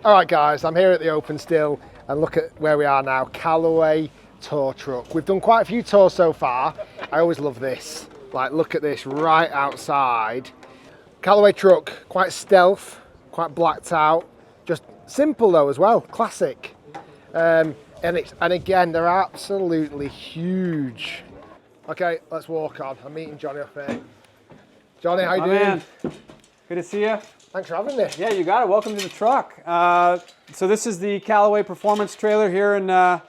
All right, guys, I'm here at the Open still, and look at where we are now. Callaway tour truck. We've done quite a few tours so far. I always love this. Like, look at this right outside. Callaway truck, quite stealth, quite blacked out. Just simple though as well, classic. And again, they're absolutely huge. Okay, let's walk on. I'm meeting Johnny up here. Johnny, how you doing? Man. Good to see you. Thanks for having me. Yeah, you got it. Welcome to the truck. So this is the Callaway Performance trailer here, and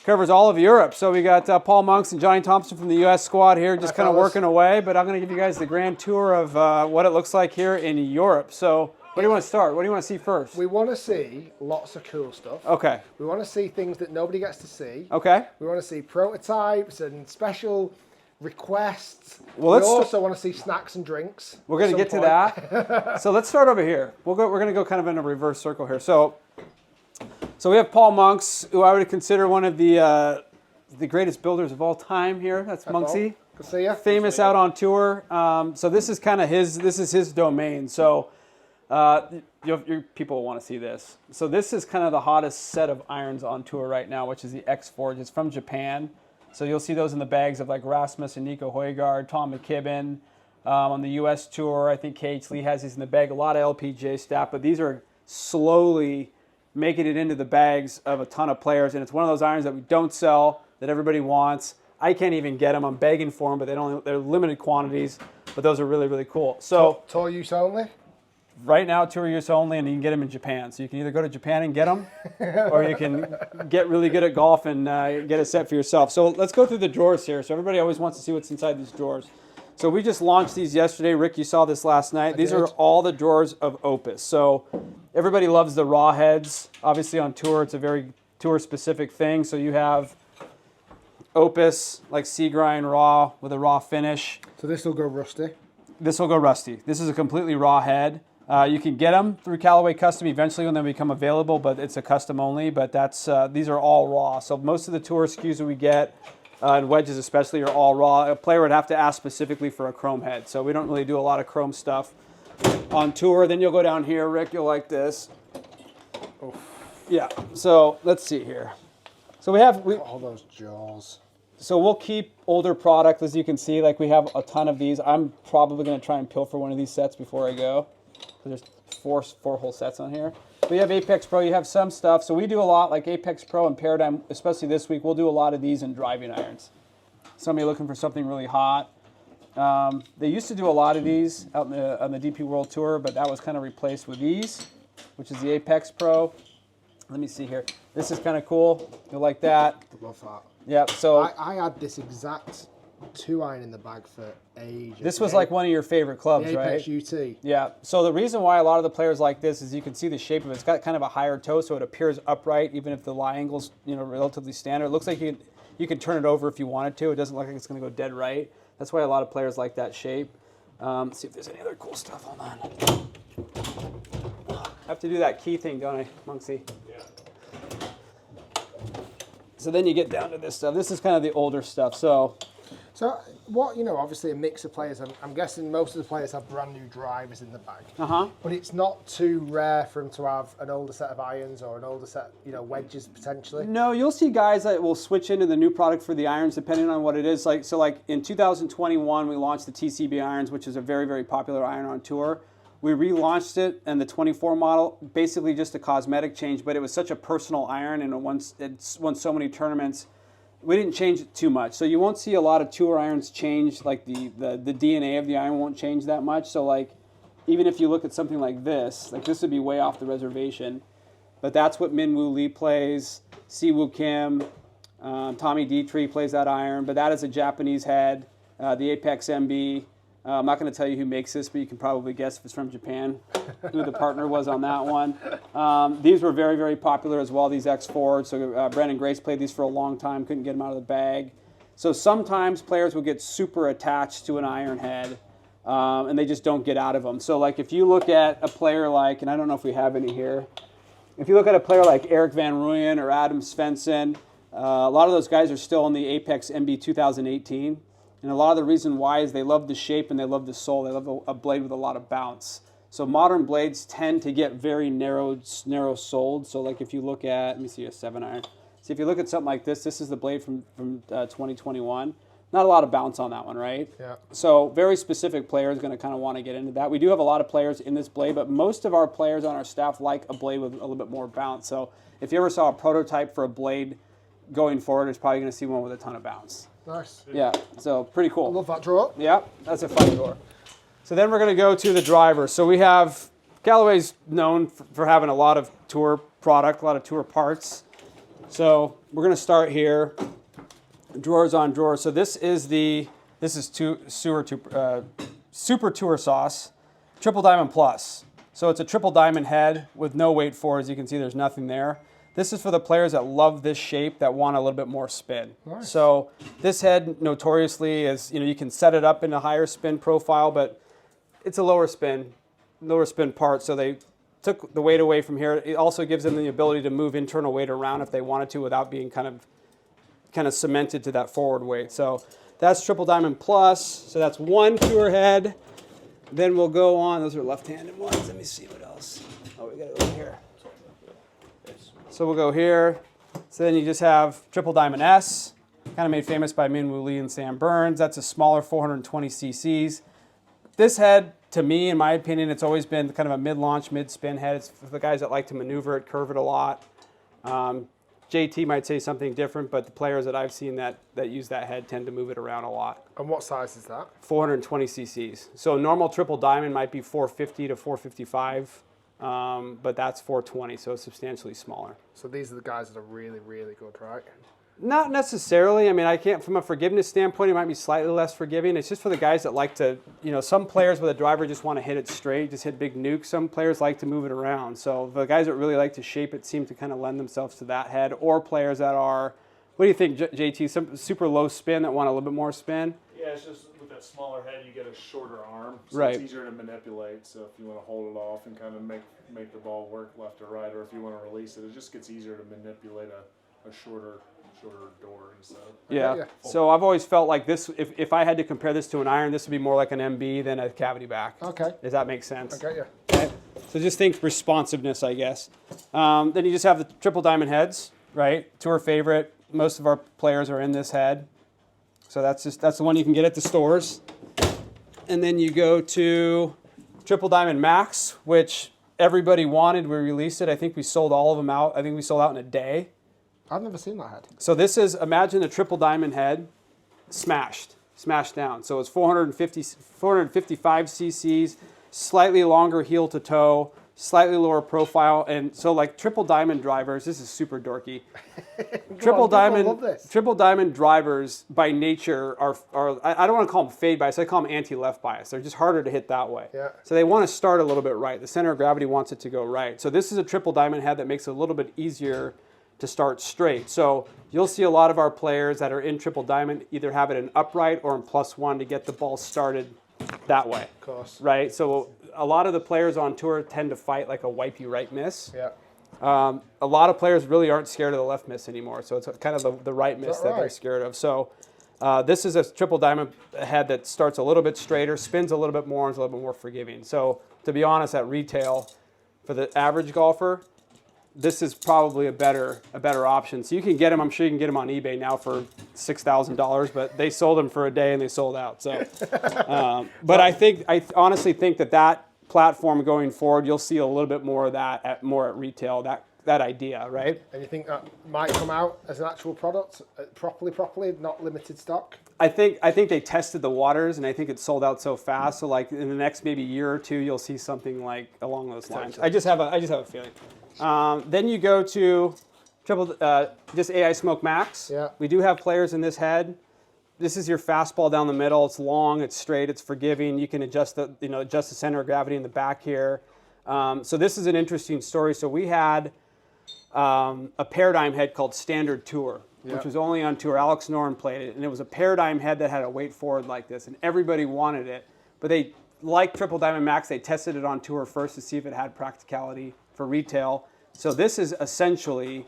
covers all of Europe. So we got Paul Monks and Johnny Thompson from the U.S. squad here, just kind of working away. But I'm going to give you guys the grand tour of what it looks like here in Europe. So where do you want to start? What do you want to see first? We want to see lots of cool stuff. Okay. We want to see things that nobody gets to see. Okay. We want to see prototypes and special requests. Well, we also want to see snacks and drinks. We're going to get to that. So let's start over here. We're going to go kind of in a reverse circle here. So we have Paul Monks, who I would consider one of the greatest builders of all time here. That's Monksy. Good to see you. Famous out on tour. So this is kind of his domain. So your people want to see this. So this is kind of the hottest set of irons on tour right now, which is the X Forge. It's from Japan. So you'll see those in the bags of like Rasmus and Nico Højgaard, Tom McKibben. On the U.S. tour, I think H.I.T Lee has these in the bag. A lot of LPGA staff, but these are slowly making it into the bags of a ton of players. And it's one of those irons that we don't sell, that everybody wants. I can't even get them. I'm begging for them, but they're limited quantities. But those are really, really cool. So tour use only? Right now, tour use only, and you can get them in Japan. So you can either go to Japan and get them, or you can get really good at golf and get a set for yourself. So let's go through the drawers here. So everybody always wants to see what's inside these drawers. So we just launched these yesterday. Rick, you saw this last night. These are all the drawers of Opus. So everybody loves the raw heads. Obviously on tour, it's a very tour-specific thing. So you have Opus, like sea grind raw with a raw finish. So this will go rusty? This will go rusty. This is a completely raw head. You can get them through Callaway Custom eventually when they become available, but it's a custom only. But these are all raw. So most of the tour SKUs that we get, and wedges especially, are all raw. A player would have to ask specifically for a chrome head. So we don't really do a lot of chrome stuff on tour. Then you'll go down here, Rick, you'll like this. Oof. Yeah, so let's see here. So we have... all those jaws. So we'll keep older product, as you can see. Like, we have a ton of these. I'm probably going to try and pilfer one of these sets before I go. There's four whole sets on here. We have Apex Pro. You have some stuff. So we do a lot, like Apex Pro and Paradigm, especially this week. We'll do a lot of these in driving irons. Somebody looking for something really hot. They used to do a lot of these out on the DP World Tour, but that was kind of replaced with these, which is the Apex Pro. Let me see here. This is kind of cool. You'll like that. I love that. Yeah, so I had this exact 2-iron in the bag for ages. This was like one of your favorite clubs, the right? Apex UT. Yeah. So the reason why a lot of the players like this is you can see the shape of it. It's got kind of a higher toe, so it appears upright, even if the lie angle's relatively standard. It looks like you can turn it over if you wanted to. It doesn't look like it's going to go dead right. That's why a lot of players like that shape. Let's see if there's any other cool stuff. Hold on. I have to do that key thing, don't I, Monksy? Yeah. So then you get down to this stuff. This is kind of the older stuff. So what, obviously a mix of players. I'm guessing most of the players have brand new drivers in the bag. But it's not too rare for them to have an older set of irons or an older set, wedges potentially. No, you'll see guys that will switch into the new product for the irons depending on what it is. Like in 2021, we launched the TCB irons, which is a very, very popular iron on tour. We relaunched it and the 24 model, basically just a cosmetic change, but it was such a personal iron and it's won so many tournaments. We didn't change it too much. So you won't see a lot of tour irons change, like the DNA of the iron won't change that much. So like, even if you look at something like this would be way off the reservation. But that's what Min Woo Lee plays, Siwoo Kim, Tommy Dietrich plays that iron, but that is a Japanese head, the Apex MB. I'm not going to tell you who makes this, but you can probably guess if it's from Japan, who the partner was on that one. These were very, very popular as well, these X4s. So Brandon Grace played these for a long time, couldn't get them out of the bag. So sometimes players will get super attached to an iron head, and they just don't get out of them. So like if you look at a player like, and I don't know if we have any here, if you look at a player like Eric Van Rooyen or Adam Svensson, a lot of those guys are still on the Apex MB 2018. And a lot of the reason why is they love the shape and they love the sole. They love a blade with a lot of bounce. So modern blades tend to get very narrow soled. So like if you look at, let me see, a 7-iron. So if you look at something like this is the blade from 2021. Not a lot of bounce on that one, right? Yeah. So very specific player is going to kind of want to get into that. We do have a lot of players in this blade, but most of our players on our staff like a blade with a little bit more bounce. So if you ever saw a prototype for a blade going forward, it's probably going to see one with a ton of bounce. Nice. Yeah, so pretty cool. I love that draw. Yeah, that's a fun drawer. So then we're going to go to the driver. So we have, Callaway's known for having a lot of tour product, a lot of tour parts. So we're going to start here. Drawers on drawers. So this is Super Tour Sauce, Triple Diamond Plus. So it's a triple diamond head with no weight forward. As you can see, there's nothing there. This is for the players that love this shape, that want a little bit more spin. Nice. So this head notoriously is, you can set it up in a higher spin profile, but it's a lower spin part. So they took the weight away from here. It also gives them the ability to move internal weight around if they wanted to without being kind of cemented to that forward weight. So that's Triple Diamond Plus. So that's one tour head. Then we'll go on. Those are left-handed ones. Let me see what else. Oh, we got it over here. So we'll go here. So then you just have Triple Diamond S, kind of made famous by Min Woo Lee and Sam Burns. That's a smaller 420 cc's. This head, to me, in my opinion, it's always been kind of a mid-launch, mid-spin head. It's for the guys that like to maneuver it, curve it a lot. JT might say something different, but the players that I've seen that use that head tend to move it around a lot. And what size is that? 420 cc's. So normal triple diamond might be 450 to 455, but that's 420, so it's substantially smaller. So these are the guys that are really, really good, right? Not necessarily. I mean, I can't, from a forgiveness standpoint, it might be slightly less forgiving. It's just for the guys that like to, some players with a driver just want to hit it straight, just hit big nukes. Some players like to move it around. So the guys that really like to shape it seem to kind of lend themselves to that head, or players that are, what do you think, JT, some super low spin that want a little bit more spin? Yeah, it's just with that smaller head, you get a shorter arm, so right. It's easier to manipulate. So if you want to hold it off and kind of make the ball work left or right, or if you want to release it, it just gets easier to manipulate a shorter door and stuff. Yeah. So I've always felt like this, if I had to compare this to an iron, this would be more like an MB than a cavity back. Okay. Does that make sense? Okay, yeah. Okay. So just think responsiveness, I guess. Then you just have the triple diamond heads, right? Tour favorite. Most of our players are in this head. So that's the one you can get at the stores. And then you go to Triple Diamond Max, which everybody wanted. We released it. I think we sold all of them out. I think we sold out in a day. I've never seen that head. So this is, imagine a triple diamond head smashed down. So it's 455 cc's, slightly longer heel to toe, slightly lower profile. And so like triple diamond drivers, this is super dorky. Triple diamond drivers by nature are I don't want to call them fade bias, I call them anti-left bias. They're just harder to hit that way. Yeah. So they want to start a little bit right. The center of gravity wants it to go right. So this is a triple diamond head that makes it a little bit easier to start straight. So you'll see a lot of our players that are in triple diamond either have it in upright or in +1 to get the ball started that way. Of course. Right? So a lot of the players on tour tend to fight like a wipey right miss. Yeah. A lot of players really aren't scared of the left miss anymore. So it's kind of the right miss that they're scared of. So this is a triple diamond head that starts a little bit straighter, spins a little bit more, and is a little bit more forgiving. So to be honest, at retail, for the average golfer, this is probably a better option. So you can get them. I'm sure you can get them on eBay now for $6,000, but they sold them for a day and they sold out. So, but I honestly think that platform going forward, you'll see a little bit more of that at retail. That idea, right? And you think that might come out as an actual product, properly, not limited stock? I think they tested the waters, and I think it sold out so fast. So like in the next maybe year or two, you'll see something like along those lines. I just have a feeling. Then you go to just AI Smoke Max. Yeah. We do have players in this head. This is your fastball down the middle. It's long, it's straight, it's forgiving. You can adjust the center of gravity in the back here. So this is an interesting story. So we had a paradigm head called Standard Tour, which was only on tour. Alex Noren played it, and it was a paradigm head that had a weight forward like this, and everybody wanted it. But they, like Triple Diamond Max, they tested it on tour first to see if it had practicality for retail. So this is essentially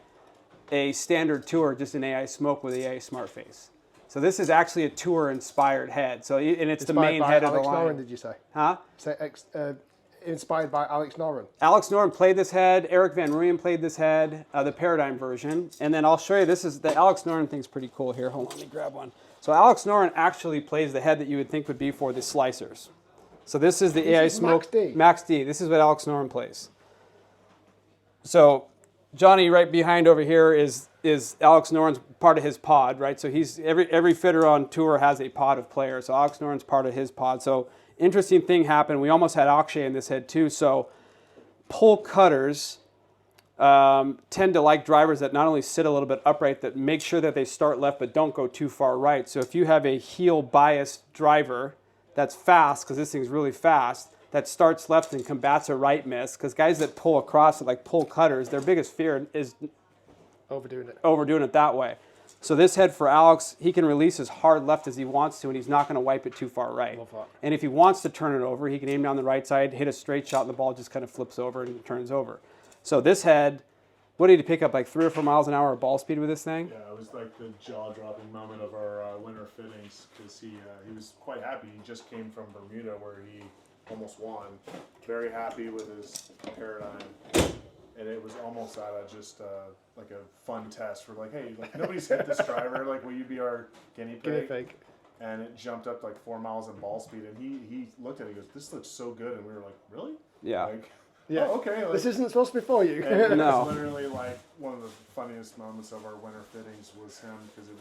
a Standard Tour, just an AI Smoke with the AI Smart Face. So this is actually a tour-inspired head. So and it's the main head of the line. Alex Noren, did you say? Huh? Say inspired by Alex Noren. Alex Noren played this head. Eric Van Rooyen played this head, the Paradigm version. And then I'll show you, this is the Alex Noren thing's pretty cool here. Hold on, let me grab one. So Alex Noren actually plays the head that you would think would be for the slicers. So this is the AI Smoke Max D. Max D. This is what Alex Noren plays. So Johnny right behind over here is Alex Noren's part of his pod, right? So he's every fitter on tour has a pod of players. So Alex Noren's part of his pod. So interesting thing happened. We almost had Akshay in this head too. So pull cutters tend to like drivers that not only sit a little bit upright, that make sure that they start left but don't go too far right. So if you have a heel biased driver that's fast, because this thing's really fast, that starts left and combats a right miss, because guys that pull across it, like pull cutters, their biggest fear is overdoing it that way. So this head for Alex, he can release as hard left as he wants to, and he's not going to wipe it too far right. Love that. And if he wants to turn it over, he can aim down the right side, hit a straight shot, and the ball just kind of flips over and turns over. So this head, what did he pick up, like 3 or 4 miles an hour of ball speed with this thing? Yeah, it was like the jaw-dropping moment of our winter fittings, because he was quite happy. He just came from Bermuda where he almost won. Very happy with his Paradigm. And it was almost out of just like a fun test. We're like, hey, like nobody's hit this driver. Like, will you be our guinea pig? And it jumped up like 4 miles in ball speed. And he looked at it. He goes, "This looks so good." And we were like, "Really?" Yeah. Like, Yeah. oh, okay. Like, This isn't supposed to be for you. and it No. was literally like one of the funniest moments of our winter fittings was him, because it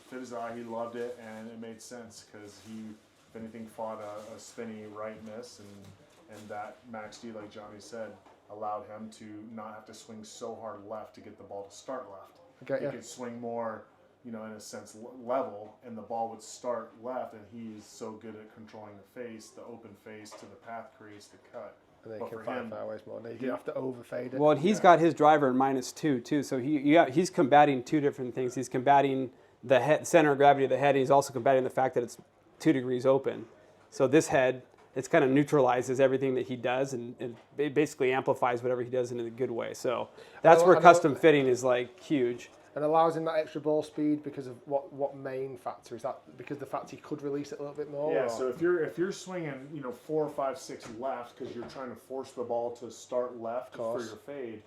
fit his eye. He loved it, and it made sense because he, if anything, fought a spinny right miss, and that Max D, like Johnny said, allowed him to not have to swing so hard left to get the ball to start left. Okay, He could swing more, in a sense, level, and the ball would start left, and he's so good at controlling the face, the open face to the path creates the cut. And then But you for can find him, fairways more. You don't have to overfade it. Well, he's got his driver in -2 too, so he's combating 2 different things. He's combating the head, center of gravity of the head. And he's also combating the fact that it's 2 degrees open. So this head, it's kind of neutralizes everything that he does, and it basically amplifies whatever he does in a good way. So that's where custom fitting is like huge. And allows him that extra ball speed because of what main factor? Is that because the fact he could release it a little bit more? Yeah, or? so if you're swinging, 4, 5, 6 left because you're trying to force the ball to start left for your fade,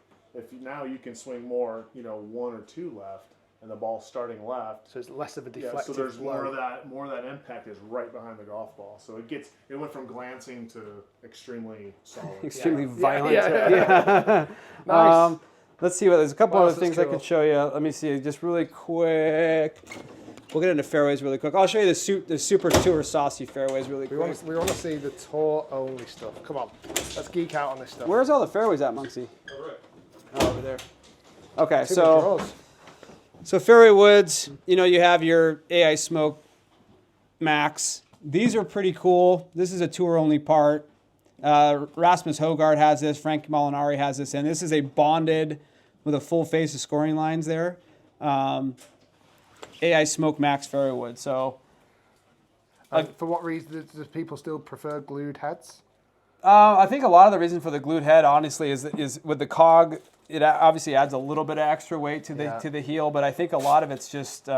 now you can swing more, 1 or 2 left, and the ball starting left. So it's less of a deflective. Yeah, so there's blow. more of that impact is right behind the golf ball. So it went from glancing to extremely solid. Extremely violent. Yeah. Nice. Let's see. There's a couple other else is things I cool? could show you. Let me see, just really quick. We'll get into fairways really quick. I'll show you the Super Tour Saucy fairways really We quick. want to see the tour only stuff. Come on, let's geek out on this stuff. Where's all the fairways at, Monksy? Oh, over there. Okay, Super so draws. So fairway woods, you have your AI Smoke Max. These are pretty cool. This is a tour only part. Rasmus Højgaard has this, Frank Molinari has this, and this is a bonded with a full face of scoring lines there. AI Smoke Max fairway wood. So, For what reason does people still prefer glued heads? I think a lot of the reason for the glued head, honestly, is with the cog. It obviously adds a little bit of extra weight to the heel, but I think a lot of it's just.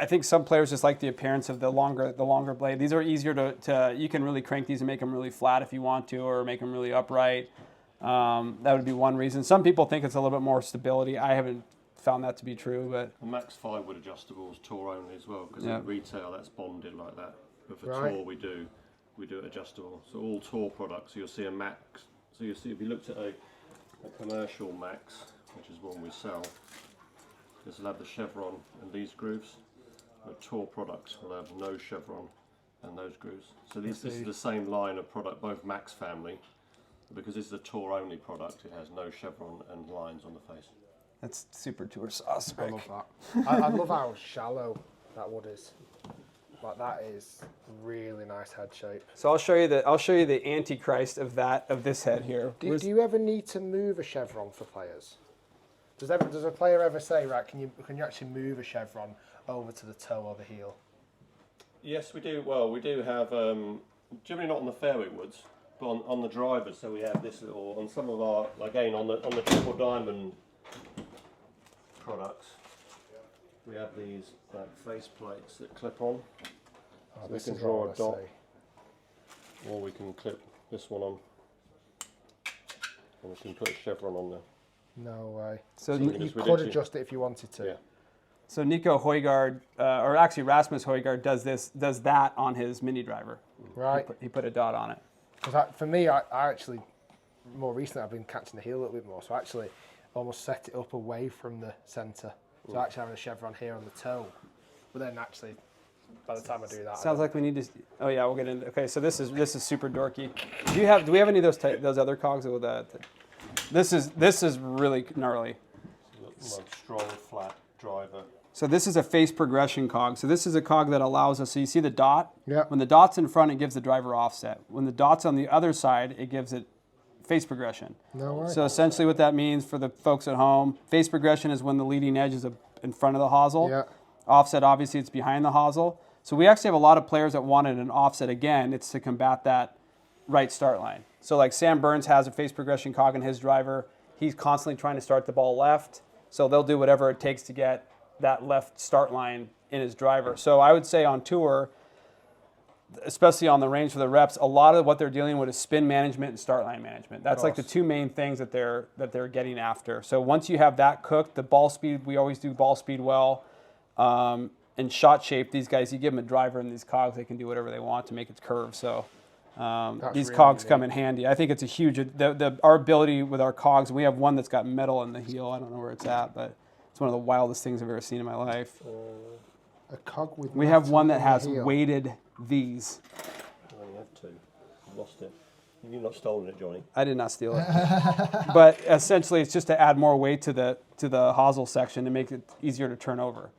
I think some players just like the appearance of the longer blade. These are easier to you can really crank these and make them really flat if you want to, or make them really upright. That would be one reason. Some people think it's a little bit more stability. I haven't found that to be true, but the Max 5 wood adjustable is tour only as well, because in retail that's bonded like that. But for tour we do it adjustable. So all tour products, you'll see a Max. So you'll see if you looked at a commercial Max, which is one we sell, this will have the chevron and these grooves. A tour product will have no chevron and those grooves. So this is the same line of product, both Max family, because this is a tour only product. It has no chevron and lines on the face. that's Super Tour sauce. I love that. I love how shallow that wood is. Like that is really nice head shape. So I'll show you the Antichrist of this head here. Do you ever need to move a chevron for players? Does a player ever say, right, can you actually move a chevron over to the toe or the heel? Yes, we do. Well, we do have generally not on the fairway woods, but on the drivers. So we have this little on some of our again on the triple diamond products. We have these face plates that clip on. Oh, So we can draw a dot, or we can clip this one on. And we can put a chevron on there. No way. So You could adjust it if you wanted to. Yeah. So Nico Højgaard, or actually Rasmus Højgaard, does that on his mini driver. Right. He put a dot on it. Because for me, I actually, more recently, I've been catching the heel a little bit more. So I actually almost set it up away from the centre. So actually having a chevron here on the toe. But then actually, by the time I do that, Sounds like we need to. Oh yeah, we'll get into. Okay, so this is super dorky. Do we have any of those other cogs with that? This is really gnarly. Strong flat driver. So this is a face progression cog. So this is a cog that allows us. So you see the dot. Yeah. When the dot's in front, it gives the driver offset. When the dot's on the other side, it gives it face progression. No way. So essentially, what that means for the folks at home, face progression is when the leading edge is in front of the hosel. Yeah. Offset, obviously, it's behind the hosel. So we actually have a lot of players that wanted an offset. Again, it's to combat that right start line. So like Sam Burns has a face progression cog in his driver. He's constantly trying to start the ball left. So they'll do whatever it takes to get that left start line in his driver. So I would say on tour, especially on the range for the reps, a lot of what they're dealing with is spin management and start line management. That's like the two main things that they're getting after. So once you have that cooked, the ball speed, we always do ball speed well. And shot shape, these guys, you give them a driver and these cogs, they can do whatever they want to make it curve. So these really cogs unique. come in handy. I think it's a huge, our ability with our cogs, we have one that's got metal in the heel. I don't know where it's at, but it's one of the wildest things I've ever seen in my life. A cog with We have metal one that in the has heel. weighted V's. I only have two. Lost it. You've not stolen it, Johnny. I did not steal it. But essentially, it's just to add more weight to the hosel section to make it easier to turn over.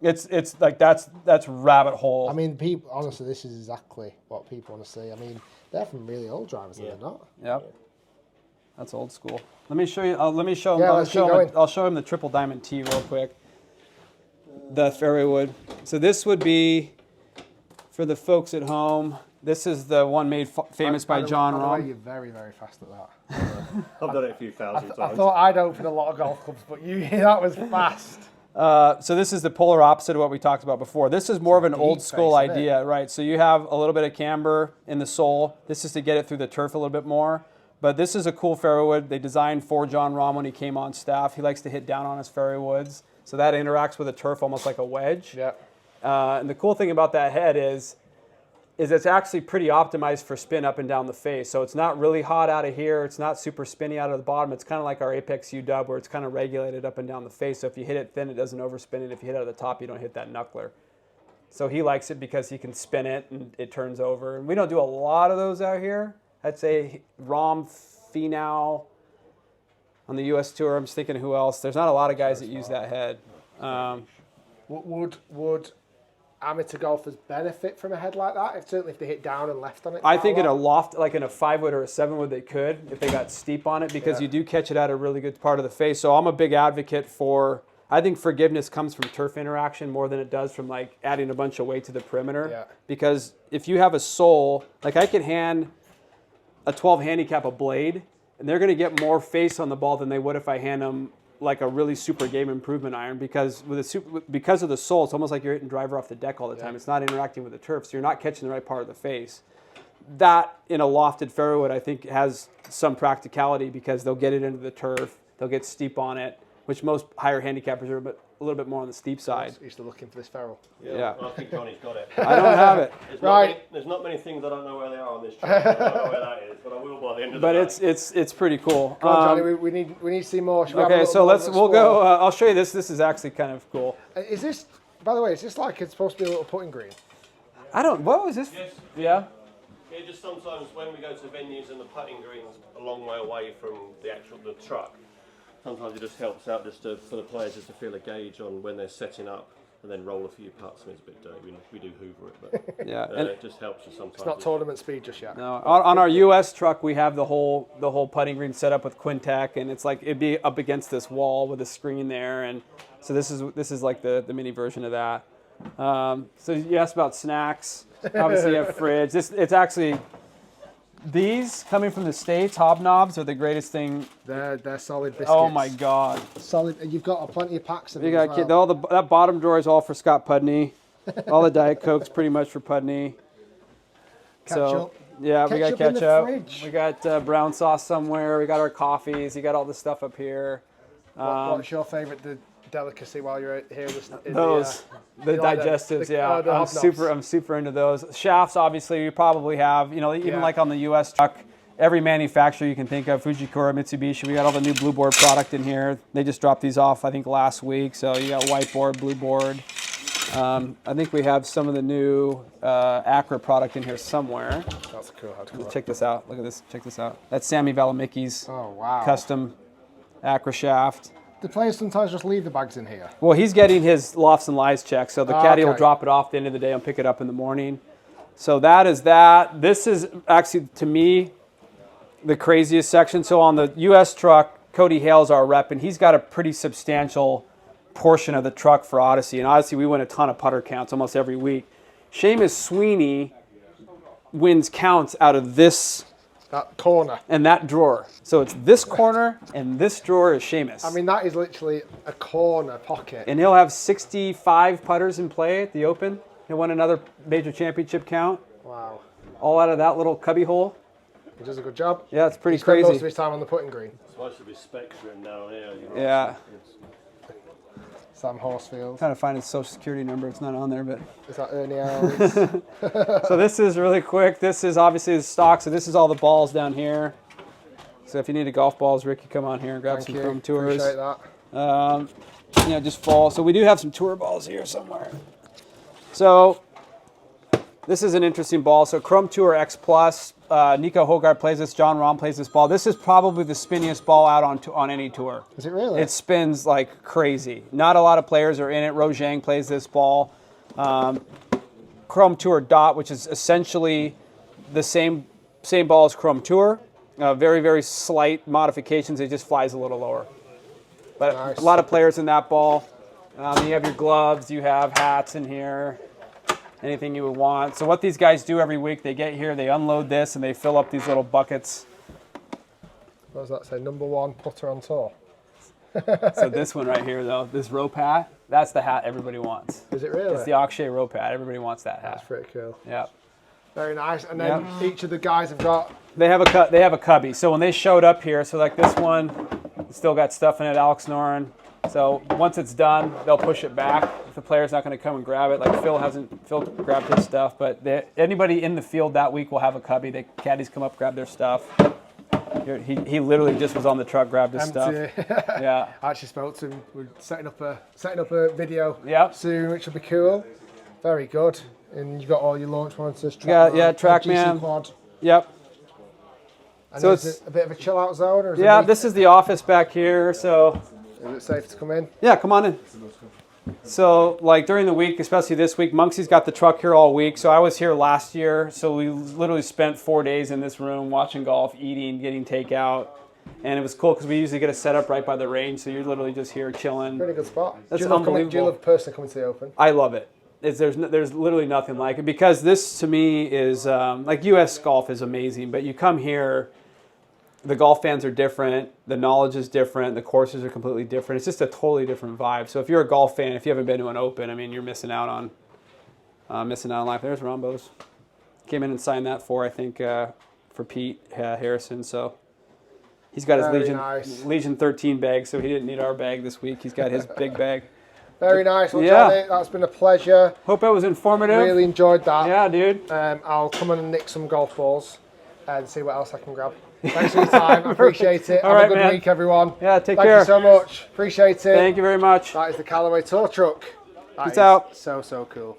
It's like that's rabbit hole. I mean, people. Honestly, this is exactly what people want to see. I mean, they're from really old drivers, are they not? Yep. That's old school. Let me show you. Let me show him. Yeah, let's keep going. I'll show him the triple diamond tee real quick. The fairway wood. So this would be for the folks at home. This is the one made famous by John By the way, Rahm. you're very, very fast at that. I've done it a few thousand I times. thought I'd opened a lot of golf clubs, but that was fast. So this is the polar opposite of what we talked about before. This is more of an deep old school face, isn't it? idea, right? So you have a little bit of camber in the sole. This is to get it through the turf a little bit more. But this is a cool fairway wood. They designed for John Rahm when he came on staff. He likes to hit down on his fairway woods. So that interacts with the turf almost like a wedge. Yeah. And the cool thing about that head is it's actually pretty optimized for spin up and down the face. So it's not really hot out of here. It's not super spinny out of the bottom. It's kind of like our Apex UW where it's kind of regulated up and down the face. So if you hit it thin, it doesn't overspin it. If you hit it at the top, you don't hit that knuckler. So he likes it because he can spin it and it turns over. And we don't do a lot of those out here. I'd say Rahm, Finau on the U.S. Tour. I'm just thinking who else. There's not a lot of guys that use that head. Would amateur golfers benefit from a head like that? Certainly if they hit down and left on it. I think in a loft, like in a 5-wood or a 7-wood, they could if they got steep on it because you do catch it at a really good part of the face. So I'm a big advocate for. I think forgiveness comes from turf interaction more than it does from like adding a bunch of weight to the perimeter. Yeah. Because if you have a sole, like I could hand a 12 handicap a blade, and they're going to get more face on the ball than they would if I hand them like a really super game improvement iron because because of the sole, it's almost like you're hitting driver off the deck all the time. It's not interacting with the turf, so you're not catching the right part of the face. That in a lofted fairway wood, I think has some practicality because they'll get it into the turf, they'll get steep on it, which most higher handicappers are a little bit more on the steep side. Used to looking for this ferrule. Yeah. I think Johnny's got it. I don't have it, There's not many things I don't know where they are on this chart. I don't know where that is, but I will by the end of the but day. it's pretty cool. Come on, Johnny, we need to see more. Should we have a Okay, little so more we'll explore? go. I'll show you this. This is actually kind of cool. Is this, by the way, is this like it's supposed to be a little putting green? I don't. What was this? Yes. Yeah. Yeah, just sometimes when we go to venues and the putting green's a long way away from the truck, sometimes it just helps out for the players just to feel a gauge on when they're setting up and then roll a few putts. I mean, it's a bit dirty. We do hoover it, but Yeah. And it just helps you sometimes. It's not tournament speed just yet. no, on our U.S. truck, we have the whole putting green set up with Quintec, and it's like it'd be up against this wall with a screen there, and so this is like the mini version of that. So you asked about snacks. Obviously, you have fridge. It's actually. These coming from the States, hobnobs are the greatest thing. They're solid biscuits. Oh my God! Solid. You've got plenty of packs of You them got as well. that bottom drawer is all for Scott Pudney. All the Diet Coke's pretty much for Pudney. Ketchup. Yeah, we got Ketchup in the ketchup. fridge. We got brown sauce somewhere. We got our coffees. You got all this stuff up here. What's your favourite delicacy while you're here? Those, the digestives. Yeah, I'm super into those. Shafts, obviously, you probably have. You know, even like on the U.S. truck, every manufacturer you can think of, Fujikura, Mitsubishi. We got all the new blue board product in here. They just dropped these off, I think, last week. So you got white board, blue board. I think we have some of the new Acra product in here somewhere. That's cool. That's cool. Check this out. Look at this. Check this out. That's Sammy Valimicki's wow. custom Acra shaft. Do players sometimes just leave the bags in here? Well, he's getting his lofts and lies checked, so the caddy will drop it off at the end of the day and pick it up in the morning. So that is that. This is actually, to me, the craziest section. So on the U.S. truck, Cody Hale's our rep, and he's got a pretty substantial portion of the truck for Odyssey. And Odyssey, we win a ton of putter counts almost every week. Seamus Sweeney wins counts out of this that corner and that drawer. So it's this corner and this drawer is Seamus. I mean, that is literally a corner pocket. And he'll have 65 putters in play at the Open. He'll win another major championship count. Wow. All out of that little cubby hole. He does a good job. Yeah, it's pretty he crazy. Most of his time on the putting green. It's supposed to be spectrum down here. You know, yeah. Sam Horsfield. Trying to find his social security number. It's not on there, but. Is that Ernie Ellis? So this is really quick. This is obviously the stock. So this is all the balls down here. So if you need a golf balls, Ricky, come on here and grab some Chrome Tours. Appreciate that. You know, just fall. So we do have some tour balls here somewhere. So this is an interesting ball. So Chrome Tour X Plus. Nico Hogard plays this. John Rahm plays this ball. This is probably the spinniest ball out on any tour. Is it really? It spins like crazy. Not a lot of players are in it. Rojang plays this ball. Chrome Tour Dot, which is essentially the same ball as Chrome Tour. Very, very slight modifications. It just flies a little lower. But nice. A lot of players in that ball. You have your gloves. You have hats in here. Anything you would want. So what these guys do every week, they get here, they unload this, and they fill up these little buckets. What does that say? #1 putter on tour. So this one right here, though, this rope hat, that's the hat everybody wants. Is it really? It's the Akshay rope hat. Everybody wants that hat. That's pretty cool. Yeah. Very nice. And then each of the guys have got. They have a cubby. So when they showed up here, so like this one, still got stuff in it. Alex Noren. So once it's done, they'll push it back. If the player's not going to come and grab it, like Phil grabbed his stuff, but anybody in the field that week will have a cubby. The caddies come up, grab their stuff. He literally just was on the truck, grabbed his stuff. Yeah. I actually spoke to him. We're setting up a video soon, which will be cool. Very good. And you got all your launch monitors. TrackMan. Quad. Yep. And so it's a bit of a chill out zone, or this is the office back here. So. Is it safe to come in? Yeah, come on in. So, like during the week, especially this week, Monksy's got the truck here all week. So I was here last year. So we literally spent 4 days in this room watching golf, eating, getting takeout. And it was cool because we usually get a setup right by the range. So you're literally just here chilling. Pretty good spot. That's unbelievable. Do you love personally coming to the Open? I love it. There's literally nothing like it. Because this, to me, is like U.S. golf is amazing. But you come here, the golf fans are different, the knowledge is different, the courses are completely different. It's just a totally different vibe. So if you're a golf fan, if you haven't been to an Open, I mean, you're missing out on life. There's Rombo's. Came in and signed that for Pete Harrison. So he's got his Legion 13 bag, so he didn't need our bag this week. He's got his big bag. Very nice. Well, Johnny, that's been a pleasure. Hope that was informative. Really enjoyed that. Yeah, dude. I'll come in and nick some golf balls and see what else I can grab. Thanks for your time. I appreciate it. Have a good week, everyone. Yeah, take care. Thank you so much. Appreciate it. Thank you very much. That is the Callaway tour truck. Peace out. So cool.